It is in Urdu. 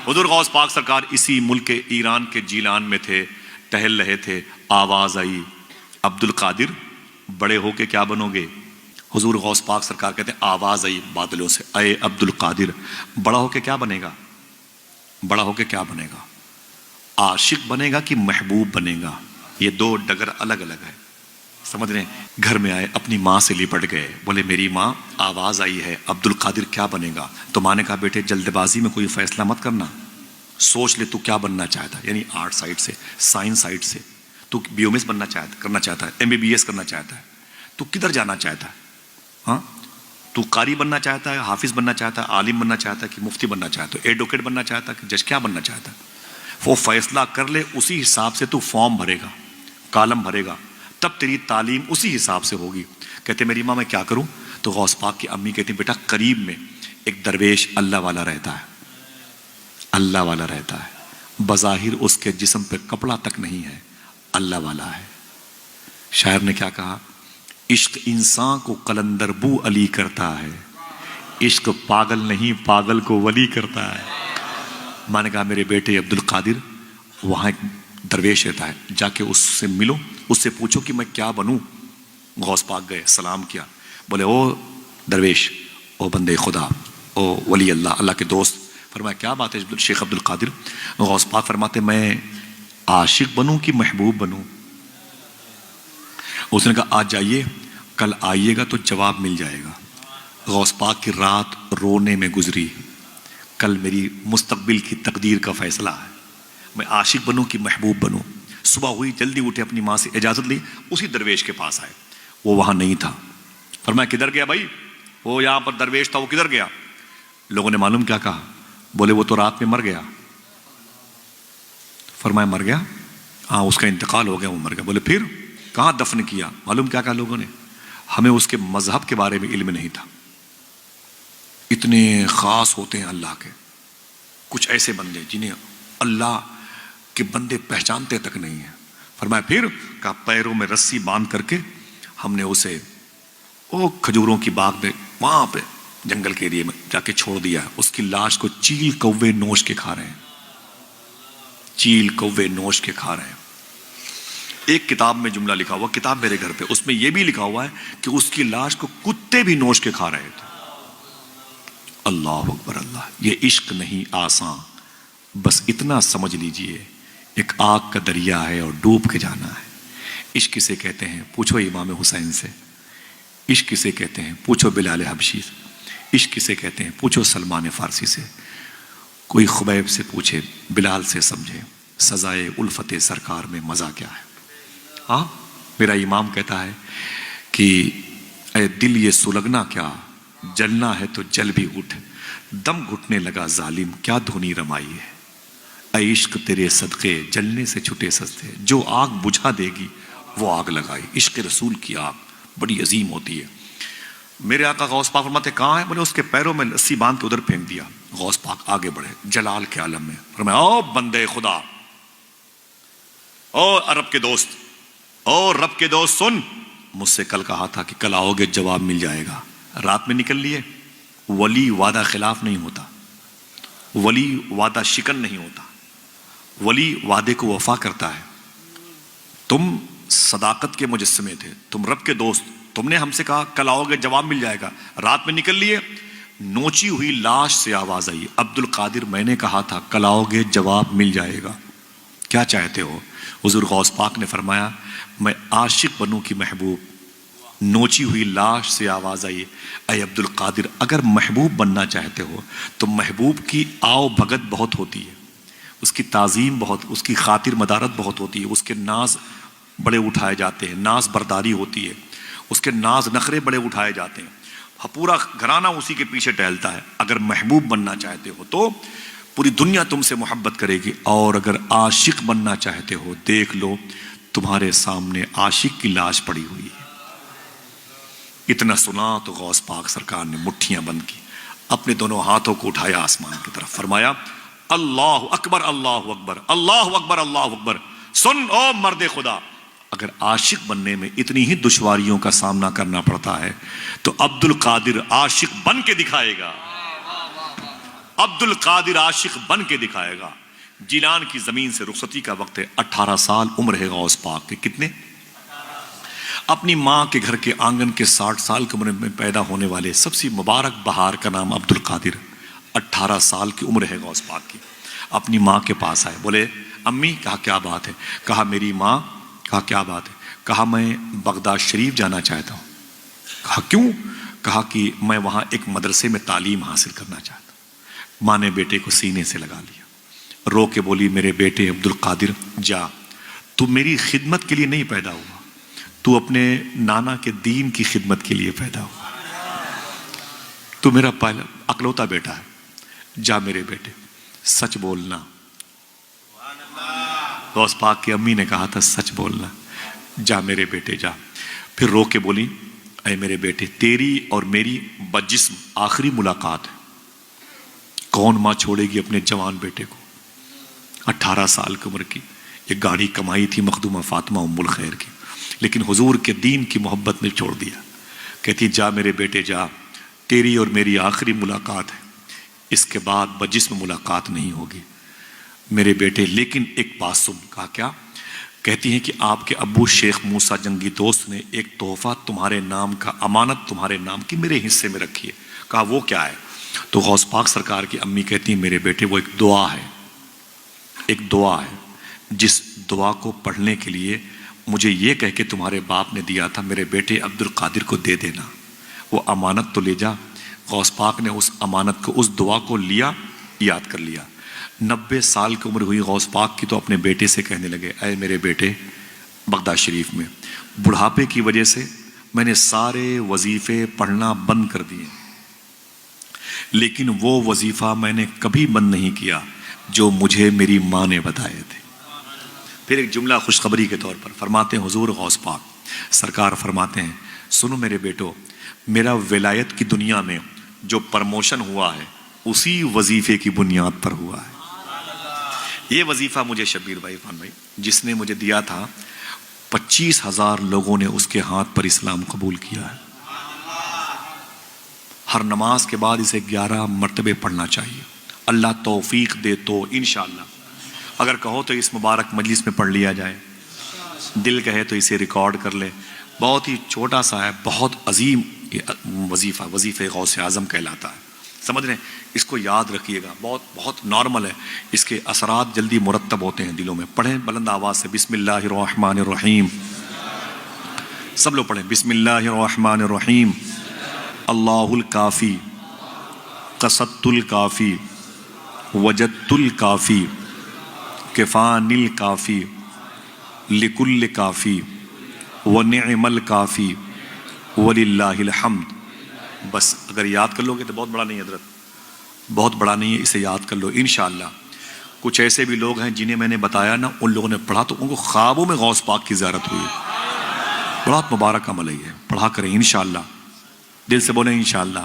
حضور غوث پاک سرکار اسی ملک ایران کے جیلان میں تھے، ٹہل رہے تھے، آواز آئی عبد القادر بڑے ہو کے کیا بنو گے؟ حضور غوث پاک سرکار کہتے ہیں آواز آئی بادلوں سے، اے عبد القادر بڑا ہو کے کیا بنے گا؟ بڑا ہو کے کیا بنے گا؟ عاشق بنے گا کہ محبوب بنے گا؟ یہ دو ڈگر الگ الگ ہے، سمجھ رہے ہیں؟ گھر میں آئے اپنی ماں سے لپٹ گئے، بولے میری ماں آواز آئی ہے عبد القادر کیا بنے گا؟ تو ماں نے کہا بیٹے جلد بازی میں کوئی فیصلہ مت کرنا، سوچ لے تو کیا بننا چاہتا ہے، یعنی آرٹ سائڈ سے، سائنس سائڈ سے تو بی ایم ایس بننا کرنا چاہتا ہے، ایم بی بی ایس کرنا چاہتا ہے، تو کدھر جانا چاہتا ہے؟ ہاں تو قاری بننا چاہتا ہے، حافظ بننا چاہتا ہے، عالم بننا چاہتا ہے کہ مفتی بننا چاہتا ہے، ایڈوکیٹ بننا چاہتا ہے کہ جج، کیا بننا چاہتا ہے؟ وہ فیصلہ کر لے، اسی حساب سے تو فارم بھرے گا، کالم بھرے گا، تب تیری تعلیم اسی حساب سے ہوگی۔ کہتے میری ماں میں کیا کروں؟ تو غوث پاک کی امی کہتی بیٹا قریب میں ایک درویش اللہ والا رہتا ہے، اللہ والا رہتا ہے، بظاہر اس کے جسم پہ کپڑا تک نہیں ہے، اللہ والا ہے۔ شاعر نے کیا کہا؟ عشق انسان کو قلندر بو علی کرتا ہے، عشق پاگل نہیں پاگل کو ولی کرتا ہے۔ میں نے کہا میرے بیٹے عبد القادر وہاں ایک درویش رہتا ہے، جا کے اس سے ملو، اس سے پوچھو کہ میں کیا بنوں۔ غوث پاک گئے، سلام کیا، بولے او درویش، او بندے خدا، او ولی اللہ، اللہ کے دوست۔ فرمایا کیا بات ہے شیخ عبد القادر؟ غوث پاک فرماتے میں عاشق بنوں کہ محبوب بنوں؟ اس نے کہا آج جائیے، کل آئیے گا تو جواب مل جائے گا۔ غوث پاک کی رات رونے میں گزری، کل میری مستقبل کی تقدیر کا فیصلہ ہے، میں عاشق بنوں کہ محبوب بنوں؟ صبح ہوئی، جلدی اٹھے، اپنی ماں سے اجازت لی، اسی درویش کے پاس آئے، وہ وہاں نہیں تھا۔ فرمایا کدھر گیا بھائی؟ وہ یہاں پر درویش تھا، وہ کدھر گیا؟ لوگوں نے معلوم کیا کہا؟ بولے وہ تو رات میں مر گیا۔ فرمایا مر گیا؟ ہاں اس کا انتقال ہو گیا، وہ مر گیا۔ بولے پھر کہاں دفن کیا؟ معلوم کیا کہا لوگوں نے؟ ہمیں اس کے مذہب کے بارے میں علم نہیں تھا۔ اتنے خاص ہوتے ہیں اللہ کے، کچھ ایسے بندے جنہیں اللہ کے بندے پہچانتے تک نہیں ہیں۔ فرمایا پھر؟ کہا پیروں میں رسی باندھ کر کے ہم نے اسے وہ کھجوروں کی باغ میں وہاں پہ جنگل کے ایریے میں جا کے چھوڑ دیا ہے۔ اس کی لاش کو چیل کوے نوش کے کھا رہے ہیں، چیل کوے نوش کے کھا رہے ہیں۔ ایک کتاب میں جملہ لکھا ہوا، کتاب میرے گھر پہ، اس میں یہ بھی لکھا ہوا ہے کہ اس کی لاش کو کتے بھی نوش کے کھا رہے تھے۔ اللہ اکبر اللہ! یہ عشق نہیں آسان، بس اتنا سمجھ لیجئے ایک آگ کا دریا ہے اور ڈوب کے جانا ہے۔ عشق کسے کہتے ہیں؟ پوچھو امام حسین سے۔ عشق کسے کہتے ہیں؟ پوچھو بلال حبشی سے۔ عشق کسے کہتے ہیں؟ پوچھو سلمان فارسی سے۔ کوئی خبیب سے پوچھے، بلال سے سمجھے سزائے الفت سرکار میں مزہ کیا ہے۔ ہاں میرا امام کہتا ہے کہ اے دل یہ سلگنا کیا، جلنا ہے تو جل بھی اٹھ، دم گھٹنے لگا ظالم کیا دھنی رمائی ہے۔ اے عشق تیرے صدقے جلنے سے چھٹے سستے، جو آگ بجھا دے گی وہ آگ لگائی۔ عشق رسول کی آگ بڑی عظیم ہوتی ہے۔ میرے آقا غوث پاک فرماتے کہاں ہے؟ بولے اس کے پیروں میں رسی باندھ کے ادھر پھینک دیا۔ غوث پاک آگے بڑھے جلال کے عالم میں، فرمایا او بندے خدا، او عرب کے دوست، او رب کے دوست، سن، مجھ سے کل کہا تھا کہ کل آؤ گے جواب مل جائے گا، رات میں نکل لیے۔ ولی وعدہ خلاف نہیں ہوتا، ولی وعدہ شکن نہیں ہوتا، ولی وعدے کو وفا کرتا ہے۔ تم صداقت کے مجسمے تھے، تم رب کے دوست، تم نے ہم سے کہا کل آؤ گے جواب مل جائے گا، رات میں نکل لیے۔ نوچی ہوئی لاش سے آواز آئی، عبد القادر میں نے کہا تھا کل آؤ گے جواب مل جائے گا، کیا چاہتے ہو؟ حضور غوث پاک نے فرمایا میں عاشق بنوں کی محبوب۔ نوچی ہوئی لاش سے آواز آئی، اے عبد القادر اگر محبوب بننا چاہتے ہو تو محبوب کی آؤ بھگت بہت ہوتی ہے، اس کی تعظیم بہت، اس کی خاطر مدارت بہت ہوتی ہے، اس کے ناز بڑے اٹھائے جاتے ہیں، ناز برداری ہوتی ہے، اس کے ناز نخرے بڑے اٹھائے جاتے ہیں، پورا گھرانہ اسی کے پیچھے ٹہلتا ہے۔ اگر محبوب بننا چاہتے ہو تو پوری دنیا تم سے محبت کرے گی، اور اگر عاشق بننا چاہتے ہو دیکھ لو تمہارے سامنے عاشق کی لاش پڑی ہوئی ہے۔ اتنا سنا تو غوث پاک سرکار نے مٹھیاں بند کی، اپنے دونوں ہاتھوں کو اٹھایا آسمان کی طرف، فرمایا اللہ اکبر اللہ اکبر اللہ اکبر اللہ اکبر۔ سن او مرد خدا، اگر عاشق بننے میں اتنی ہی دشواریوں کا سامنا کرنا پڑتا ہے تو عبد القادر عاشق بن کے دکھائے گا۔ عبد القادر عاشق بن کے دکھائے گا۔ جیلان کی زمین سے رخصتی کا وقت ہے، 18 سال عمر ہے غوث پاک کے۔ کتنے؟ اپنی ماں کے گھر کے آنگن کے 60 سال کی عمر میں پیدا ہونے والے سب سے مبارک بہار کا نام عبد القادر، 18 سال کی عمر ہے غوث پاک کی۔ اپنی ماں کے پاس آئے، بولے امی، کہا کیا بات ہے؟ کہا میری ماں، کہا کیا بات ہے؟ کہا میں بغداد شریف جانا چاہتا ہوں۔ کہا کیوں؟ کہا کہ میں وہاں ایک مدرسے میں تعلیم حاصل کرنا چاہتا ہوں۔ ماں نے بیٹے کو سینے سے لگا لیا، رو کے بولی میرے بیٹے عبد القادر جا، تو میری خدمت کے لیے نہیں پیدا ہوا، تو اپنے نانا کے دین کی خدمت کے لیے پیدا ہوا، تو میرا پہلا اکلوتا بیٹا ہے، جا میرے بیٹے سچ بولنا۔ غوث پاک کی امی نے کہا تھا سچ بولنا، جا میرے بیٹے جا۔ پھر رو کے بولی اے میرے بیٹے، تیری اور میری بجسم آخری ملاقات ہے، کون ماں چھوڑے گی اپنے جوان بیٹے کو؟ 18 سال کی عمر کی، ایک گاڑی کمائی تھی مخدومہ فاطمہ ام الخیر کی، لیکن حضور کے دین کی محبت نے چھوڑ دیا۔ کہتی جا میرے بیٹے جا، تیری اور میری آخری ملاقات ہے، اس کے بعد بجسم ملاقات نہیں ہوگی میرے بیٹے۔ لیکن ایک بات سن۔ کہا کیا؟ کہتی ہیں کہ آپ کے ابو شیخ موسیٰ جنگی دوست نے ایک تحفہ تمہارے نام کا، امانت تمہارے نام کی میرے حصے میں رکھی ہے۔ کہا وہ کیا ہے؟ تو غوث پاک سرکار کی امی کہتی ہیں میرے بیٹے وہ ایک دعا ہے، ایک دعا ہے، جس دعا کو پڑھنے کے لیے مجھے یہ کہہ کے تمہارے باپ نے دیا تھا میرے بیٹے عبد القادر کو دے دینا، وہ امانت تو لے جا۔ غوث پاک نے اس امانت کو، اس دعا کو لیا، یاد کر لیا۔ 90 سال کی عمر ہوئی غوث پاک کی تو اپنے بیٹے سے کہنے لگے اے میرے بیٹے، بغداد شریف میں بڑھاپے کی وجہ سے میں نے سارے وظیفے پڑھنا بند کر دیے، لیکن وہ وظیفہ میں نے کبھی بند نہیں کیا جو مجھے میری ماں نے بتائے تھے۔ پھر ایک جملہ خوشخبری کے طور پر فرماتے ہیں حضور غوث پاک سرکار فرماتے ہیں سنو میرے بیٹو، میرا ولایت کی دنیا میں جو پرموشن ہوا ہے اسی وظیفے کی بنیاد پر ہوا ہے۔ یہ وظیفہ مجھے شبیر بھائی، عرفان بھائی، جس نے مجھے دیا تھا، 25,000 لوگوں نے اس کے ہاتھ پر اسلام قبول کیا ہے۔ ہر نماز کے بعد اسے 11 مرتبے پڑھنا چاہیے، اللہ توفیق دے تو انشاءاللہ، اگر کہو تو اس مبارک مجلس میں پڑھ لیا جائے، دل کہے تو اسے ریکارڈ کر لے۔ بہت ہی چھوٹا سا ہے، بہت عظیم وظیفہ، وظیفہ غوث اعظم کہلاتا ہے، سمجھ رہے ہیں؟ اس کو یاد رکھیے گا، بہت بہت نارمل ہے، اس کے اثرات جلدی مرتب ہوتے ہیں دلوں میں۔ پڑھیں بلند آواز سے، بسم اللہ الرحمن الرحیم، سب لوگ پڑھیں بسم اللہ الرحمن الرحیم۔ اللہ الکافی، قصدت الکافی، وجدت الکافی، کفان الکافی، لکل کافی، ونعم الکافی، وللہ الحمد۔ بس اگر یاد کر لو گے تو بہت بڑا نہیں ہے حضرت، بہت بڑا نہیں ہے، اسے یاد کر لو انشاءاللہ۔ کچھ ایسے بھی لوگ ہیں جنہیں میں نے بتایا نا، ان لوگوں نے پڑھا تو ان کو خوابوں میں غوث پاک کی زیارت ہوئی۔ بہت مبارک عمل ہے یہ، پڑھا کریں انشاءاللہ، دل سے بولیں انشاءاللہ۔